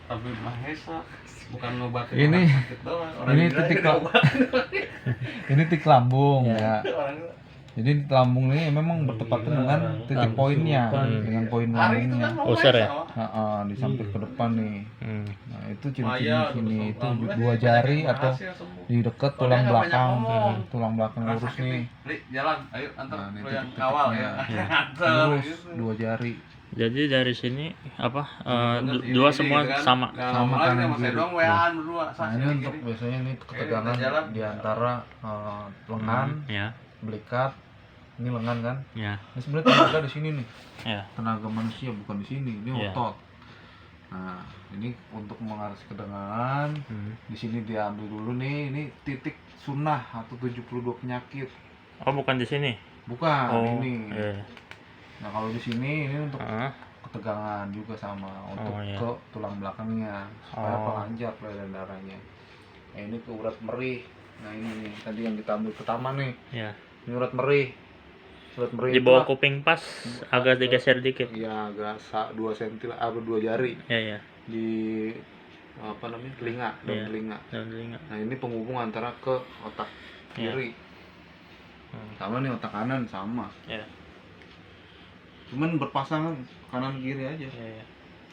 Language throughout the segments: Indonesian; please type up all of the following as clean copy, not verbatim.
Tabib Mahesa bukan ngobatin Ini- orang sakit doang. Orang ini gila titik aja obat. Ini titik lambung ya. Orang Jadi lambung ini memang bertepatan dengan titik poinnya, dengan poin hari itu kan lambungnya. mau Usir ya? sama. Disamping ke depan nih. Nah, itu ciri-ciri Maya, di sini udah itu sembuh. dua Banyak jari yang atau berhasil sembuh. di dekat Kalau tulang dia nggak banyak belakang, ngomong. tulang belakang Orang lurus sakit nih. Li, jalan, ayo antar Nah, ini lo yang titik-titiknya. awal ya. Ya. Antar Lurus gitu. dua jari. Jadi dari sini apa Bener, dua ini semua gitu kan. sama. Nggak Sama ngomong lagi kanan sama saya kiri. doang, wean berdua. Nah, Sah, ini sini, untuk gini. biasanya ini ketegangan kita jalan. di antara lengan, Ya, belikat. Ini lengan kan? ya, Ini sebenarnya tenaga di sini nih. ya. Tenaga manusia bukan di sini, ini Iya. otot. Nah, ini untuk mengatasi ketegangan. Di sini diambil dulu nih, ini titik sunnah atau 72 penyakit. Oh, bukan di sini. Bukan Oh, ini. iya. Nah, kalau di sini ini untuk Ah, ketegangan juga sama untuk iya. ke tulang belakangnya supaya Oh. lancar peredaran darahnya. Nah, ini ke urat merih. Nah, ini nih tadi yang kita ambil pertama nih. ya. Ini urat merih. Urat merih Di itu bawah lah- kuping pas agak digeser dikit. Iya, agak 2 cm lah, 2 jari Ya, ya. di apa namanya? Telinga, daun Iya. telinga. Daun telinga. Nah, ini penghubung antara ke otak Iya. kiri. Hmm. Sama nih otak kanan sama. Ya, Cuman berpasangan kanan kiri aja. ya, ya.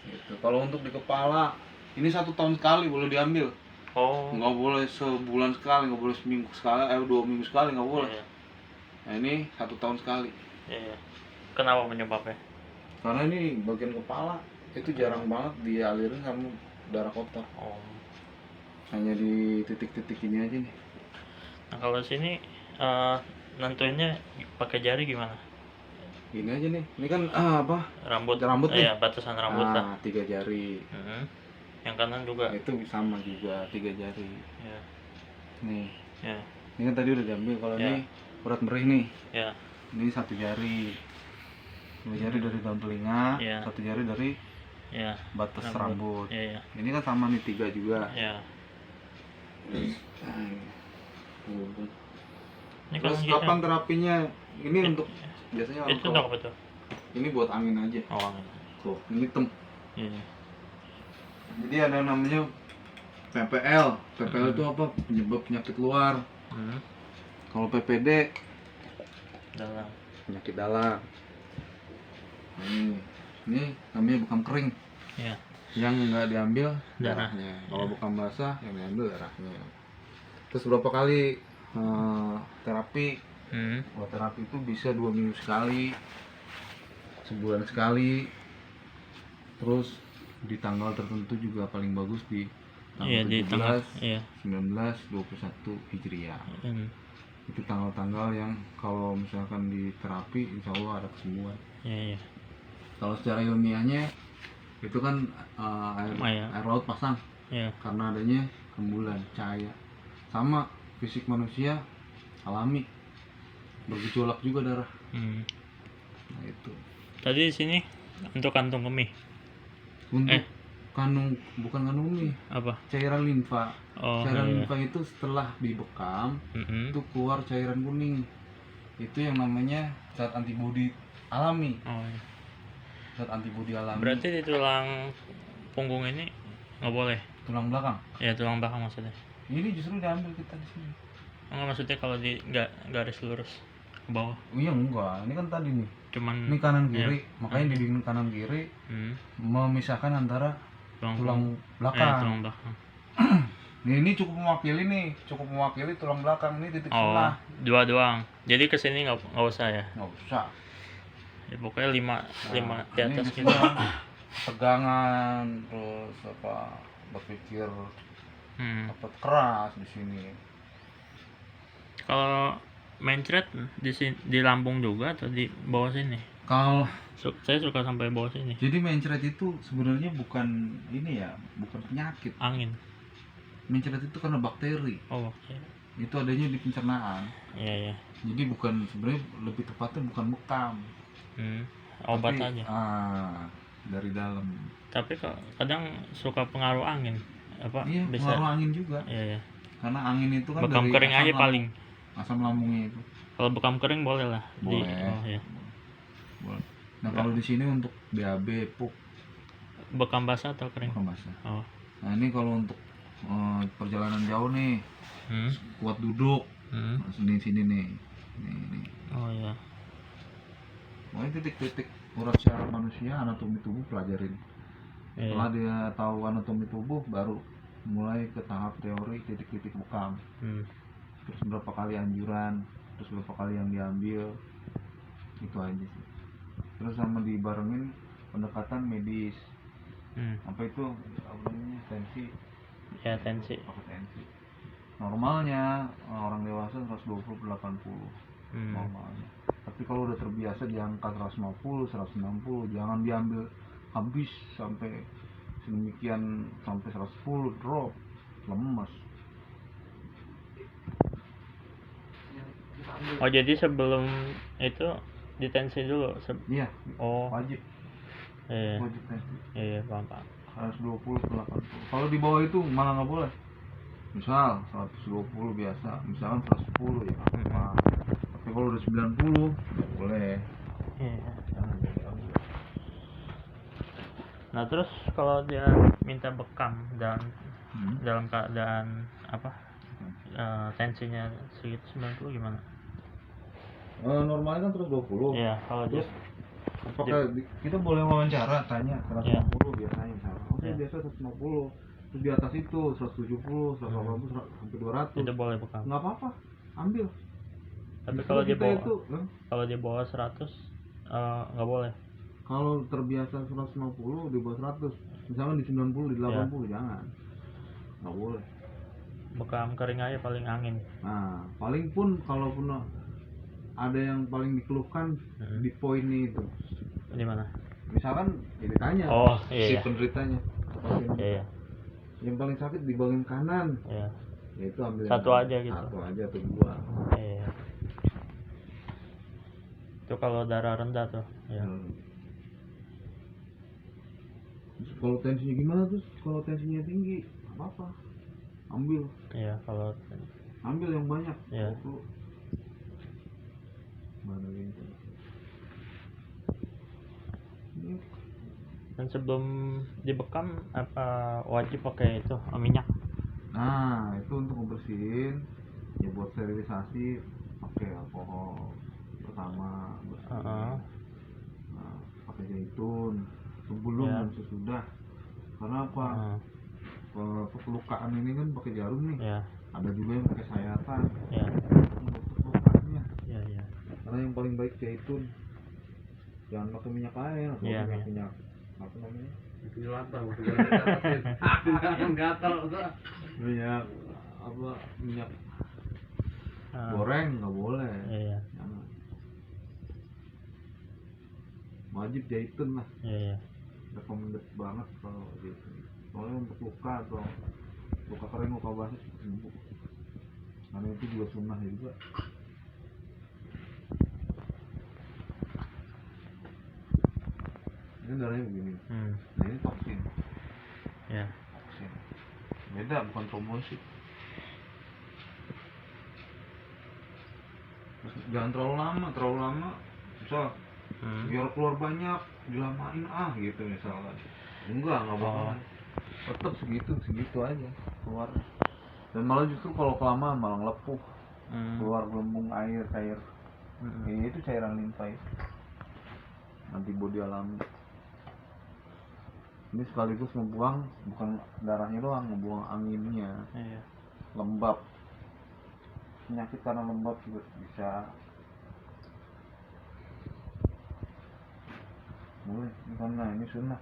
Gitu. Kalau untuk di kepala, ini 1 tahun sekali boleh diambil. Oh. Nggak boleh sebulan sekali, nggak boleh seminggu sekali, 2 minggu sekali nggak boleh. Ya, Nah, ini 1 tahun sekali. ya, ya. Kenapa penyebabnya? Karena ini bagian kepala itu jarang banget dialirin sama darah kotor. Oh. Hanya di titik-titik ini aja nih. Nah, kalau sini nentuinnya pakai jari gimana? Gini aja nih. Ini kan apa? Rambut. Rambut nih. Iya, batasan rambut lah. 3 jari. Yang kanan juga. Nah, itu sama juga 3 jari. Ya, Nih. ya, Ini kan tadi udah diambil. Kalau Ya. ini urat merih nih. ya, Ini 1 jari. 2 jari dari daun telinga, Ya. 1 jari dari ya. batas rambut. Ya, ya, Ini kan sama nih 3 juga. ya. Ini Ini Terus kalau kapan terapinya? Ini untuk biasanya orang itu tua. untuk apa tuh? Ini buat angin aja. Oh, Tuh, ini hitam. iya. Jadi ada namanya PPL. PPL itu apa? Penyebab penyakit luar. Kalau PPD Dalam. penyakit dalam. Ini namanya bekam kering. Ya. Yang nggak diambil Darah. darahnya. Kalau bekam basah yang diambil darahnya. Terus berapa kali terapi? Kalau terapi itu bisa 2 minggu sekali, sebulan sekali. Terus di tanggal tertentu juga paling bagus di Iya, tanggal di tengah. 17, Iya. 19, 21 Hijriah. Hmm. Itu tanggal-tanggal yang kalau misalkan di terapi insya Allah ada kesembuhan. Iya, iya. Kalau secara ilmiahnya itu kan Iya. air laut pasang Iya. karena adanya rembulan cahaya. Sama fisik manusia alami bergejolak juga darah. Nah itu Tadi di sini untuk kantung kemih. untuk kanung, bukan kanung nih, Apa? cairan limfa. Oh, Cairan iya. limfa itu setelah dibekam Mm-mm. itu keluar cairan kuning. Itu yang namanya zat antibodi alami. Oh, iya. Zat antibodi alami. Berarti di tulang punggung ini nggak boleh? tulang belakang. Ya, tulang belakang maksudnya. Ini justru diambil kita di sini. Enggak, maksudnya kalau di nggak garis lurus ke bawah. Oh, iya enggak, ini kan tadi nih. Cuman Ini kanan kiri, Iya. makanya di kanan kiri Hmm. memisahkan antara tulang belakang. tulang belakang. Ini cukup mewakili tulang belakang, ini titik Oh, sunnah. 2 doang. Jadi kesini nggak usah ya? Nggak usah. Ya, pokoknya 5 di Ini atas di gitu. sini tegangan, terus apa berpikir apa keras di sini. Kalau mencret di lambung juga atau di bawah sini? Kalau Saya suka sampai bawah sini. jadi mencret itu sebenarnya bukan ini ya, bukan penyakit. Angin. Mencret itu karena bakteri. Oh, oke. Itu adanya di pencernaan. Iya, iya. Jadi bukan, sebenarnya lebih tepatnya bukan bekam. Obat Tapi, aja. dari dalam. Tapi kok kadang suka pengaruh angin. Apa Iya, bisa? pengaruh angin juga. Iya, iya. Karena angin itu kan Bekam dari kering asam aja lambung- paling. asam lambungnya itu. Kalau bekam kering boleh lah. Boleh. Oh, iya. Boleh. Nah, kalau di sini untuk BAB, PUK, bekam basah atau kering? Bekam basah. Oh. Nah ini kalau untuk perjalanan jauh nih, kuat duduk, sini nih. Nih. Oh ya. Ini titik-titik urat syaraf manusia, anatomi tubuh pelajarin. Setelah dia tahu anatomi tubuh, baru mulai ke tahap teori titik-titik bekam. Terus berapa kali anjuran, terus berapa kali yang diambil, itu aja sih. Terus sama dibarengin pendekatan medis. Apa itu? Tensi. Ya, tensi. Pakai tensi. Normalnya orang dewasa 120/80. Normalnya. Tapi kalau udah terbiasa diangkat 150, 160, jangan diambil habis sampai sedemikian, sampai 110 drop, lemas. Oh, jadi sebelum itu ditensi dulu. Iya. Oh. Wajib. Iya. Wajib tensi. Iya, paham. 120/80. Kalau di bawah itu malah nggak boleh. Misal 120 biasa, misalkan 110 ya apa. Tapi kalau udah 90 nggak boleh. Iya. Jangan diambil. Nah, terus kalau dia minta bekam dan dalam keadaan apa? Tensinya segitu 90 gimana? Normalnya kan 120. Iya, kalau dia apakah kita boleh wawancara tanya 150 biasanya misalnya. Oke, biasa 150. Terus di atas itu 170, 180 sampai 200. itu boleh bekam. Nggak apa-apa, ambil. Tapi Justru kalau dia kita bawa itu, kalau dia bawa 100 nggak boleh. kalau terbiasa 150 di bawah 100, misalnya di 90, di 80 jangan. Nggak boleh. Bekam kering aja paling angin. Nah, paling pun kalaupun ada yang paling dikeluhkan di poin itu. Di mana? Misalkan ditanya si penderitanya. Iya. Yang paling sakit di bagian kanan. Iya. Ya itu ambil satu aja gitu. Satu aja atau dua. Iya. Itu kalau darah rendah tuh. Iya. Terus kalau tensinya gimana terus? Kalau tensinya tinggi, apa-apa. Ambil. Iya, kalau ambil yang banyak. Iya. Mana gitu. Dan sebelum dibekam apa wajib pakai itu minyak? Nah, itu untuk membersihin, ya buat sterilisasi pakai alkohol pertama bersih. Nah, pakai zaitun sebelum dan sesudah. Karena apa? Pelukaan ini kan pakai jarum nih. Ada juga yang pakai sayatan. Untuk pelukanya. Karena yang paling baik zaitun. Jangan pakai minyak air, minyak apa namanya? Gatal, gatal. Minyak apa? Minyak goreng nggak boleh. Jangan. Wajib zaitun lah. Recommended banget kalau zaitun. Soalnya untuk luka atau luka kering, luka basah sembuh. Karena itu juga sunnah juga. Ini darahnya begini. Nah, ini toksin. Toksin. Beda, bukan trombosit. Terus jangan terlalu lama. Misal biar keluar banyak, dilamain gitu misalnya. Enggak bakalan. Tetap segitu aja keluar. Dan malah justru kalau kelamaan malah ngelepuh. Keluar gelembung air. Itu cairan limfa itu. Antibodi alami. Ini sekaligus ngebuang bukan darahnya doang, ngebuang anginnya. Lembab. Penyakit karena lembab juga bisa. Boleh, karena ini sunnah.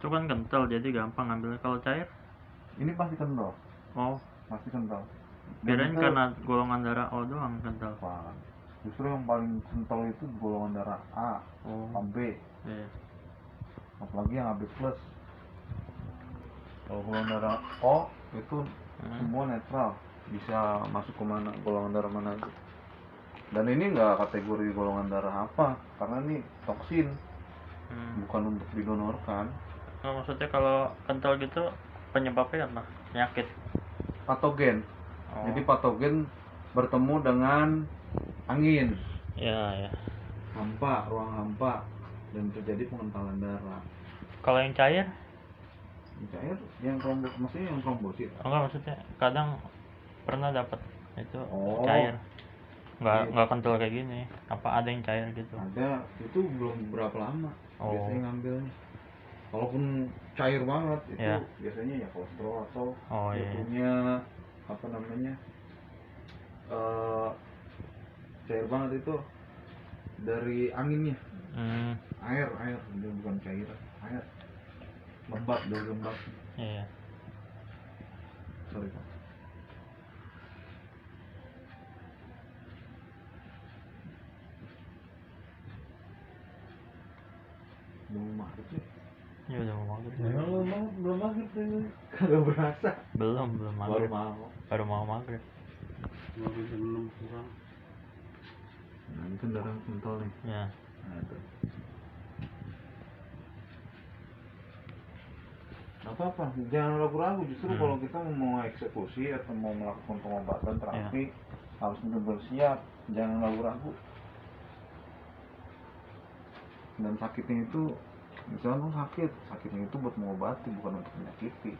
Itu kan kental jadi gampang ngambilnya. Kalau cair? Ini pasti kental. Oh, pasti kental. Kirain karena golongan darah O doang kental. Justru yang paling kental itu golongan darah A, AB. Apalagi yang AB plus. Kalau golongan darah O itu semua netral, bisa masuk ke mana, golongan darah mana aja. Dan ini nggak kategori golongan darah apa, karena ini toksin, bukan untuk didonorkan. Maksudnya kalau kental gitu penyebabnya apa? Penyakit? Patogen. Jadi patogen bertemu dengan angin. Ya, ya. hampa, ruang hampa, dan terjadi pengentalan darah. Kalau yang cair? Yang cair, yang trombos, maksudnya yang trombosit. Enggak, maksudnya kadang pernah dapat itu Oh. cair. Iya. Nggak kental kayak gini. Apa ada yang cair gitu? Ada, itu belum berapa lama biasanya Oh. ngambilnya. Kalaupun cair banget itu Ya. biasanya ya kolesterol atau Oh, dia iya. punya apa namanya cair banget itu dari anginnya, air dia bukan cair, air lembab, dari lembab. Iya. Sorry Pak. Mau maghrib nih. Ya udah mau maghrib. Belum maghrib nih. Kagak berasa. Belum maghrib. Baru mau maghrib. Maghrib jam 6 kurang. Nah, ini kan darah kental nih. Ya. Nah, itu. Apa-apa, jangan ragu-ragu. Justru kalau kita mau eksekusi atau mau melakukan pengobatan terapi harus benar-benar siap, jangan ragu-ragu. Dan sakitnya itu, misalnya lu sakitnya itu buat mengobati, bukan untuk menyakiti.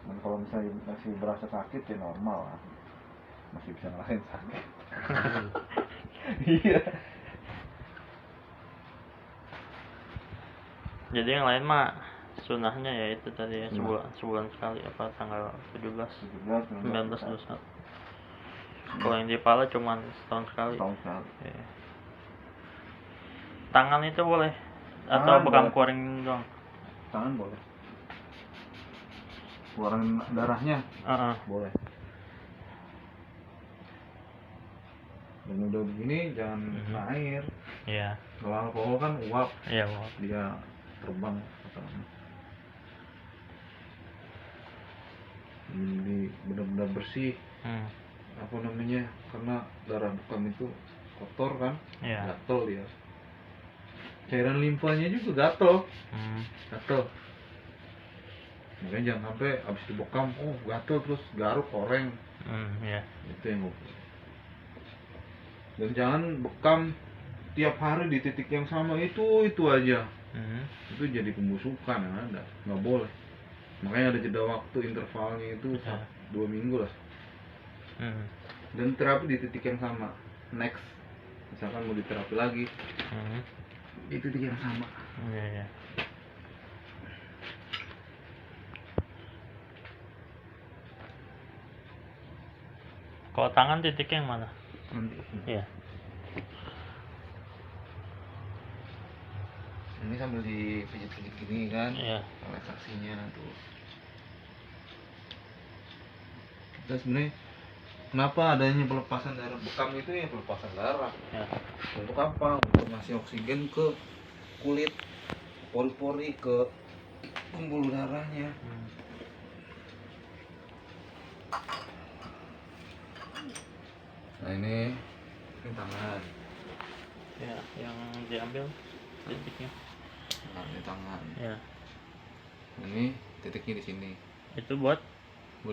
Dan kalau misalnya masih berasa sakit ya normal lah, masih bisa ngerasain sakit. Iya. Jadi yang lain mah sunahnya ya itu tadi ya, sebulan sekali, apa tanggal 17, 19, 21. Kalau yang di kepala cuman setahun sekali. Ya. Tangan itu boleh atau bekam keluarin doang? Tangan boleh. Keluarin darahnya boleh. Dan udah begini jangan air. Iya. Kalau alkohol kan uap. Iya, uap. Dia terbang apa namanya. Ini benar-benar bersih. Apa namanya? Karena darah bekam itu kotor kan? Iya. Gatel dia. Cairan limfanya juga gatel. Gatel. Makanya jangan sampai abis dibekam, gatel terus garuk, koreng. Iya. Itu yang gue. Dan jangan bekam tiap hari di titik yang sama itu aja. Itu jadi pembusukan yang ada, nggak boleh. Makanya ada jeda waktu, intervalnya itu 2 minggu lah. Dan terapi di titik yang sama. Next, misalkan mau diterapi lagi, di titik yang sama. Iya. Kalau tangan titiknya yang mana? Iya. Ini sambil dipijit-pijit gini kan? Iya. Relaksasinya tuh. Kita sebenarnya kenapa adanya pelepasan darah bekam itu ya pelepasan darah? Ya. Untuk apa? Untuk ngasih oksigen ke kulit, pori-pori, ke pembuluh darahnya. Nah ini tangan. Ya, yang diambil titiknya. Nah, ini tangan. Ya. Ini titiknya di sini. Itu buat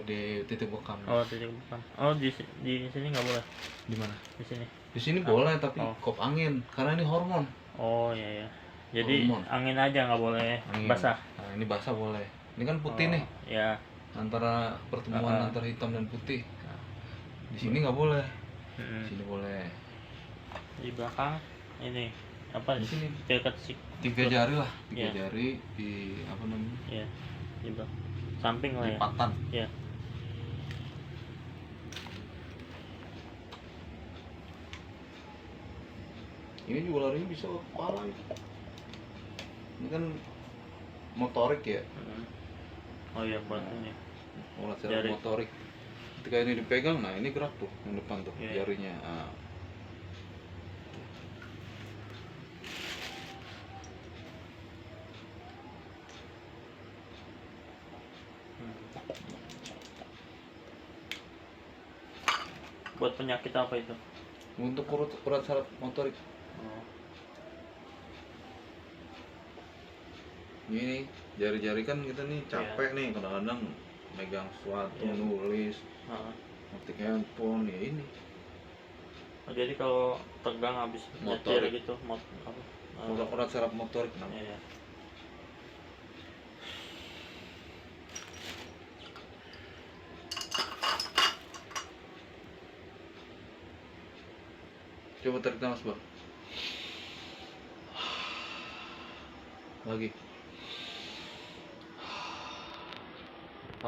di titik bekam. Oh, titik bekam. Oh, di sini nggak boleh. Di mana? Di sini. Di sini boleh tapi kop angin karena ini hormon. Oh iya. Jadi hormon. Angin aja nggak boleh basah. Nah, ini basah boleh. Ini kan putih nih. Ya. Antara pertemuan antara hitam dan putih. Di sini nggak boleh. Di sini boleh. Di belakang ini apa? Di sini dekat 3 jari lah. 3 jari di apa namanya? Iya. Di belakang. Samping lah ya. Lipatan. Iya. Ini juga larinya bisa ke kepala itu. Ini kan motorik ya. Oh iya, buat ini. Secara motorik. Ketika ini dipegang, nah ini gerak tuh yang depan tuh jarinya. Nah. Buat penyakit apa itu? Untuk urat saraf motorik. Ini jari-jari kan kita nih capek nih kadang-kadang megang sesuatu, nulis, ngetik handphone ya ini. Oh, jadi kalau tegang habis nyetir Motorik. gitu Urat saraf motorik namanya. iya. Coba tarik nafas, Bang. Lagi.